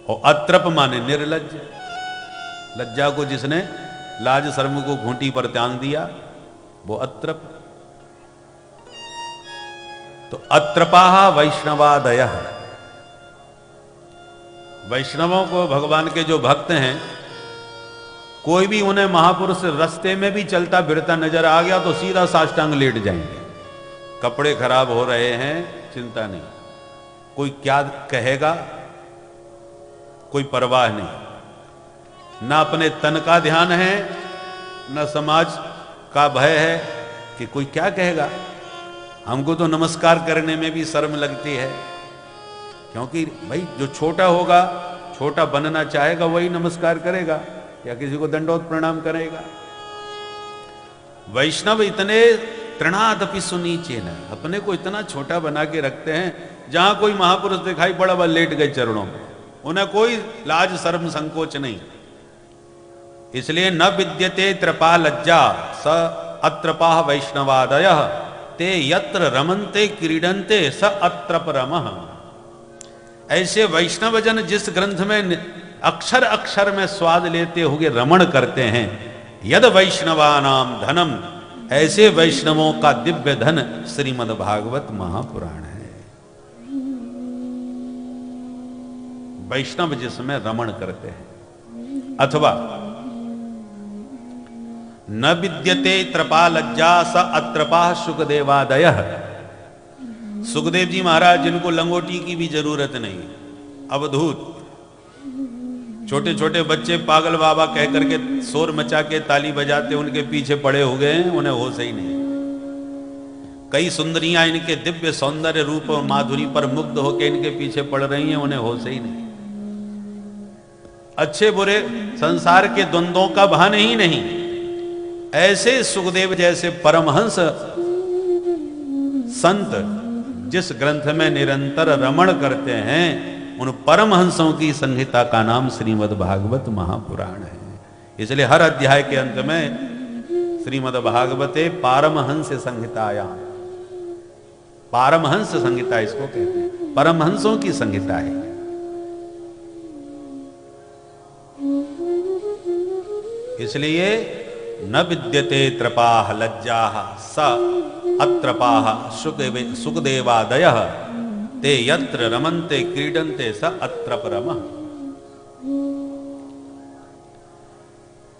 और अत्रप माने निर्लज्ज, लज्जा को जिसने लाज शर्म को घूंटी पर त्याग दिया वो अत्रप। तो अत्रपाह वैष्णवादय, वैष्णवों को भगवान के जो भक्त हैं, कोई भी उन्हें महापुरुष रास्ते में भी चलता फिरता नजर आ गया तो सीधा साष्टांग लेट जाएंगे। कपड़े खराब हो रहे हैं चिंता नहीं, कोई क्या कहेगा कोई परवाह नहीं, ना अपने तन का ध्यान है ना समाज का भय है कि कोई क्या कहेगा। हमको तो नमस्कार करने में भी शर्म लगती है, क्योंकि भाई जो छोटा होगा, छोटा बनना चाहेगा वही नमस्कार करेगा या किसी को दंडोत प्रणाम करेगा। वैष्णव इतने तृणादपि सुनीचे न, अपने को इतना छोटा बना के रखते हैं, जहां कोई महापुरुष दिखाई पड़ा वह लेट गए चरणों में, उन्हें कोई लाज शर्म संकोच नहीं। इसलिए न विद्यते त्रपा लज्जा स अत्रपाह वैष्णवादय ते यत्र रमन्ते क्रीडन्ते स अत्रप रमः। ऐसे वैष्णव जन जिस ग्रंथ में अक्षर अक्षर में स्वाद लेते हुए रमण करते हैं, यद वैष्णवानाम धनम, ऐसे वैष्णवों का दिव्य धन श्रीमद् भागवत महापुराण है। वैष्णव जिसमें रमण करते हैं। अथवा न विद्यते त्रपा लज्जा स अत्रपाह सुखदेवादय, सुखदेव जी महाराज जिनको लंगोटी की भी जरूरत नहीं, अवधूत, छोटे छोटे बच्चे पागल बाबा कह करके शोर मचा के ताली बजाते उनके पीछे पड़े हो गए हैं, उन्हें होश ही नहीं। कई सुंदरियां इनके दिव्य सौंदर्य रूप और माधुरी पर मुग्ध होकर इनके पीछे पड़ रही हैं, उन्हें होश ही नहीं। अच्छे बुरे संसार के द्वंद्वों का भान ही नहीं। ऐसे सुखदेव जैसे परमहंस संत जिस ग्रंथ में निरंतर रमण करते हैं, उन परमहंसों की संहिता का नाम श्रीमद् भागवत महापुराण है। इसलिए हर अध्याय के अंत में श्रीमद् भागवते पारमहंस संहिताया, पारमहंस संहिता इसको कहते हैं, परमहंसों की संहिता है। इसलिए न विद्यते त्रपाह लज्जाः स अत्रपाः सुखदेवादयः ते यत्र रमन्ते क्रीडन्ते स अत्रप रमः।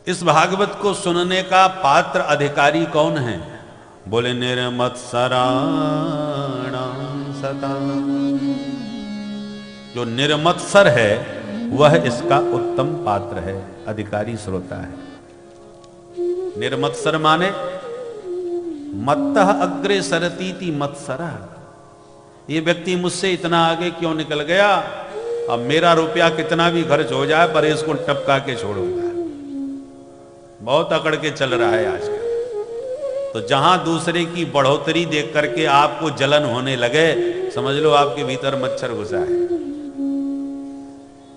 इस भागवत को सुनने का पात्र अधिकारी कौन है? बोले निर्मत्सराणां सता, जो निर्मत्सर है वह इसका उत्तम पात्र है, अधिकारी श्रोता है। निर्मत्सर माने मत्तः अग्रे सरतीति मत्सरा, ये व्यक्ति मुझसे इतना आगे क्यों निकल गया, अब मेरा रुपया कितना भी खर्च हो जाए पर इसको टपका के छोड़ूंगा। बहुत अकड़ के चल रहा है आजकल। तो जहां दूसरे की बढ़ोतरी देख करके आपको जलन होने लगे, समझ लो आपके भीतर मच्छर घुसा है।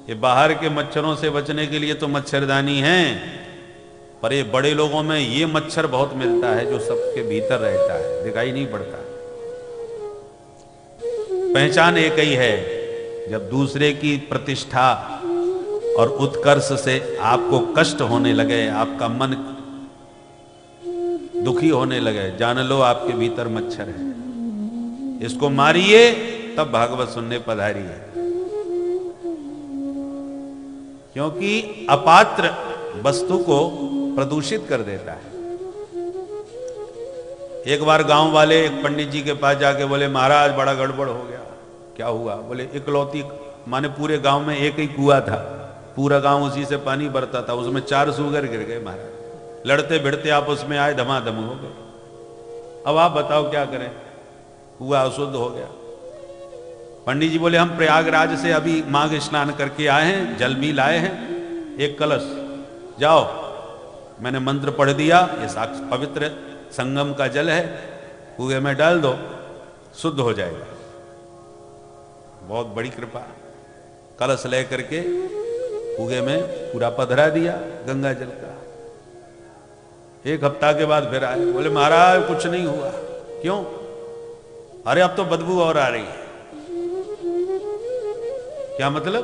ये बाहर के मच्छरों से बचने के लिए तो मच्छरदानी है, पर ये बड़े लोगों में ये मच्छर बहुत मिलता है जो सबके भीतर रहता है, दिखाई नहीं पड़ता। पहचान एक ही है, जब दूसरे की प्रतिष्ठा और उत्कर्ष से आपको कष्ट होने लगे, आपका मन दुखी होने लगे, जान लो आपके भीतर मच्छर है, इसको मारिए तब भागवत सुनने पधारिए। क्योंकि अपात्र वस्तु को प्रदूषित कर देता है। एक बार गांव वाले एक पंडित जी के पास जाके बोले, महाराज बड़ा गड़बड़ हो गया। क्या हुआ? बोले इकलौती, माने पूरे गांव में एक ही कुआं था, पूरा गांव उसी से पानी भरता था, उसमें 4 सूगर गिर गए महाराज, लड़ते भिड़ते आपस में आए, धमाधम हो गए। अब आप बताओ क्या करें, कुआं अशुद्ध हो गया। पंडित जी बोले हम प्रयागराज से अभी माघ स्नान करके आए हैं, जल भी लाए हैं, एक कलश, जाओ मैंने मंत्र पढ़ दिया, ये साक्ष पवित्र संगम का जल है, कुएं में डाल दो, शुद्ध हो जाएगा। बहुत बड़ी कृपा। कलश ले करके कुएं में पूरा पधरा दिया गंगा जल का। 1 हफ्ता के बाद फिर आए, बोले महाराज कुछ नहीं हुआ। क्यों? अरे अब तो बदबू और आ रही है। क्या मतलब?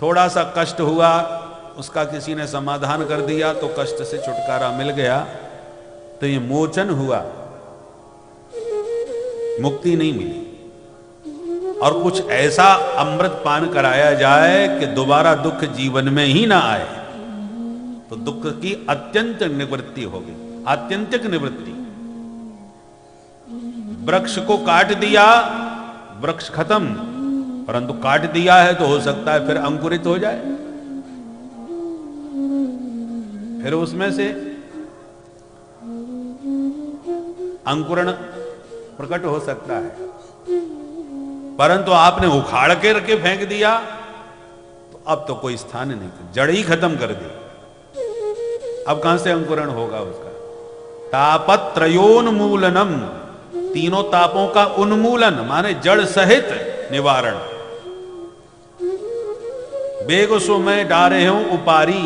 थोड़ा सा कष्ट हुआ, उसका किसी ने समाधान कर दिया तो कष्ट से छुटकारा मिल गया, तो ये मोचन हुआ, मुक्ति नहीं मिली। और कुछ ऐसा अमृत पान कराया जाए कि दोबारा दुख जीवन में ही ना आए, तो दुख की अत्यंत निवृत्ति होगी, आत्यंतिक निवृत्ति। वृक्ष को काट दिया, वृक्ष खत्म, परंतु काट दिया है तो हो सकता है फिर अंकुरित हो जाए, फिर उसमें से अंकुरण प्रकट हो सकता है। परंतु आपने उखाड़ के रखे फेंक दिया तो अब तो कोई स्थान नहीं, जड़ ही खत्म कर दी, अब कहां से अंकुरण होगा उसका। तापत्रयोन्मूलनम, तीनों तापों का उन्मूलन माने जड़ सहित निवारण। बेग सो मैं डारे हूं उपारी,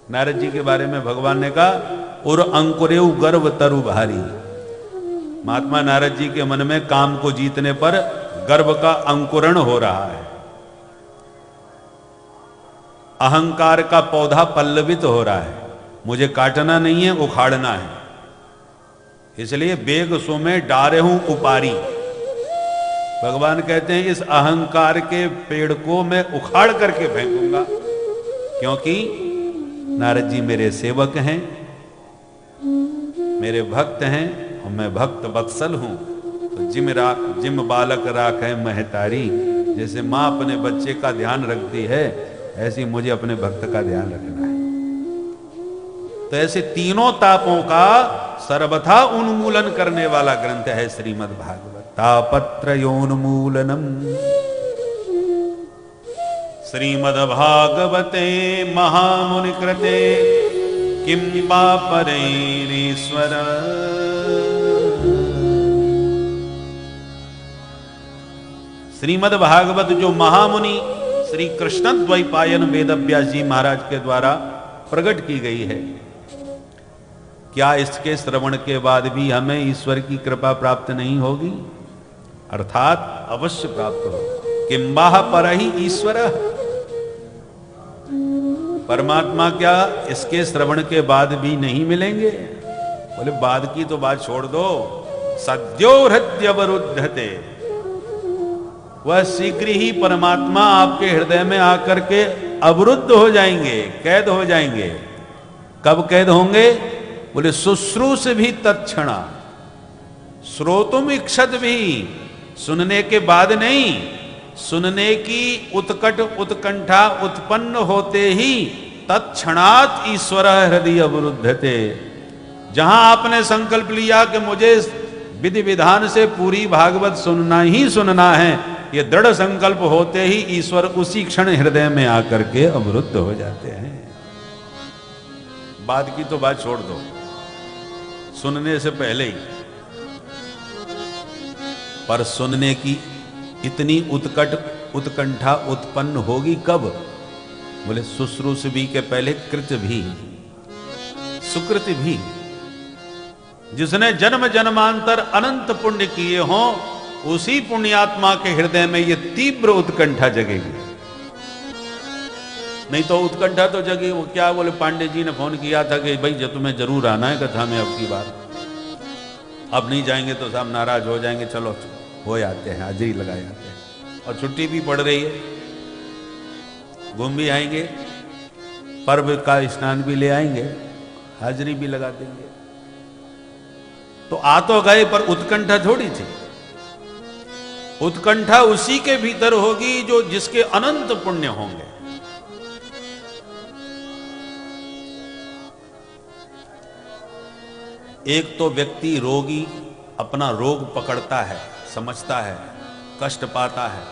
नारद जी के बारे में भगवान ने कहा, और अंकुरेउ गर्भ तरु भारी। महात्मा नारद जी के मन में काम को जीतने पर गर्भ का अंकुरण हो रहा है, अहंकार का पौधा पल्लवित हो रहा है, मुझे काटना नहीं है, उखाड़ना है। इसलिए बेग सो में डारे हूं उपारी। भगवान कहते हैं इस अहंकार के पेड़ को मैं उखाड़ करके फेंकूंगा, क्योंकि नारद जी मेरे सेवक हैं, मेरे भक्त हैं, और मैं भक्त वत्सल हूं। तो जिम बालक राख है महतारी, जैसे मां अपने बच्चे का ध्यान रखती है, ऐसे मुझे अपने भक्त का ध्यान रखना है। तो ऐसे तीनों तापों का सर्वथा उन्मूलन करने वाला ग्रंथ है श्रीमद् भागवत। तापत्रयोन्मूलनम श्रीमद् भागवते महामुनि कृते किं वा परैरीश्वर। श्रीमद् भागवत जो महामुनि श्री कृष्ण द्वैपायन वेदव्यास जी महाराज के द्वारा प्रकट की गई है, क्या इसके श्रवण के बाद भी हमें ईश्वर की कृपा प्राप्त नहीं होगी? अर्थात अवश्य प्राप्त होगी। किंबाह परहि ईश्वर, परमात्मा क्या इसके श्रवण के बाद भी नहीं मिलेंगे? बोले बाद की तो बात छोड़ दो, सद्यो हृदयवरुद्धते, वह शीघ्र ही परमात्मा आपके हृदय में आकर के अवरुद्ध हो जाएंगे, कैद हो जाएंगे। कब कैद होंगे? बोले शुश्रूष भी तत्क्षणा, श्रोतुम इक्षत भी, सुनने के बाद नहीं, सुनने की उत्कट उत्कंठा उत्पन्न होते ही तत्क्षणात ईश्वर हृदय अवरुद्धते। जहां आपने संकल्प लिया कि मुझे विधि विधान से पूरी भागवत सुनना ही सुनना है, ये दृढ़ संकल्प होते ही ईश्वर उसी क्षण हृदय में आकर के अवरुद्ध हो जाते हैं। बाद की तो बात छोड़ दो, सुनने से पहले ही। पर सुनने की इतनी उत्कट उत्कंठा उत्पन्न होगी कब? बोले शुश्रूष भी के पहले कृत भी, सुकृत भी। जिसने जन्म जन्मांतर अनंत पुण्य किए हों, उसी पुण्यात्मा के हृदय में ये तीव्र उत्कंठा जगेगी। नहीं तो उत्कंठा तो जगी, वो क्या बोले, पांडे जी ने फोन किया था कि भाई जब तुम्हें जरूर आना है कथा में अब की बार, अब नहीं जाएंगे तो सब नाराज हो जाएंगे, चलो हो जाते हैं, हाजिरी लगा जाते हैं। और छुट्टी भी पड़ रही है, घूम भी आएंगे, पर्व का स्नान भी ले आएंगे, हाजिरी भी लगा देंगे। तो आ तो गए, पर उत्कंठा थोड़ी थी। उत्कंठा उसी के भीतर होगी जो जिसके अनंत पुण्य होंगे। एक तो व्यक्ति रोगी अपना रोग पकड़ता है, समझता है, कष्ट पाता है।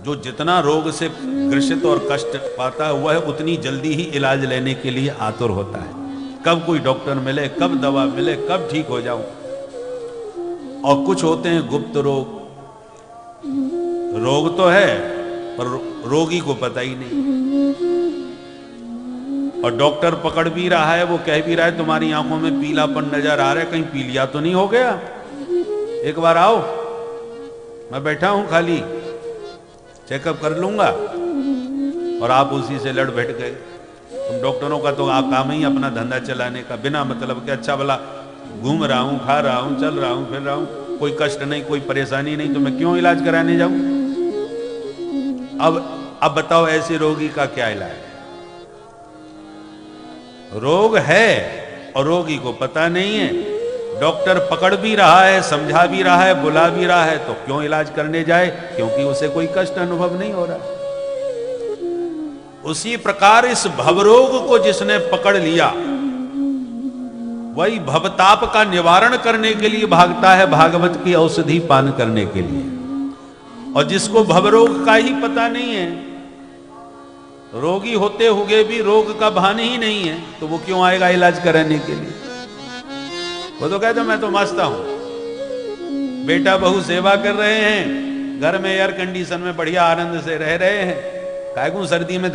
जो जितना रोग से ग्रसित और कष्ट पाता है, वह उतनी जल्दी ही इलाज लेने के लिए आतुर होता है। कब कोई डॉक्टर मिले, कब दवा मिले, कब ठीक हो जाऊं। और कुछ होते हैं गुप्त रोग, रोग तो है पर रोगी को पता ही नहीं। और डॉक्टर पकड़ भी रहा है, वो कह भी रहा है तुम्हारी आंखों में पीलापन नजर आ रहा है, कहीं पीलिया तो नहीं हो गया, एक बार आओ, मैं बैठा हूं खाली, चेकअप कर लूंगा। और आप उसी से लड़ बैठ गए। तुम डॉक्टरों का तो काम ही अपना धंधा चलाने का, बिना मतलब के अच्छा भला घूम रहा हूं, खा रहा हूं, चल रहा हूं, फिर रहा हूं, कोई कष्ट नहीं, कोई परेशानी नहीं, तो मैं क्यों इलाज कराने जाऊं? अब बताओ ऐसे रोगी का क्या इलाज? रोग है और रोगी को पता नहीं है, डॉक्टर पकड़ भी रहा है, समझा भी रहा है, बुला भी रहा है, तो क्यों इलाज करने जाए? क्योंकि उसे कोई कष्ट अनुभव नहीं हो रहा। उसी प्रकार इस भवरोग को जिसने पकड़ लिया, वही भवताप का निवारण करने के लिए भागता है भागवत की औषधि पान करने के लिए। और जिसको भवरोग का ही पता नहीं है, रोगी होते हुए भी रोग का भान ही नहीं है, तो वो क्यों आएगा इलाज कराने के लिए? वो तो कहते मैं तो मस्त हूं, बेटा बहू सेवा कर रहे हैं, घर में एयर कंडीशन में बढ़िया आनंद से रह रहे हैं, काहे को सर्दी में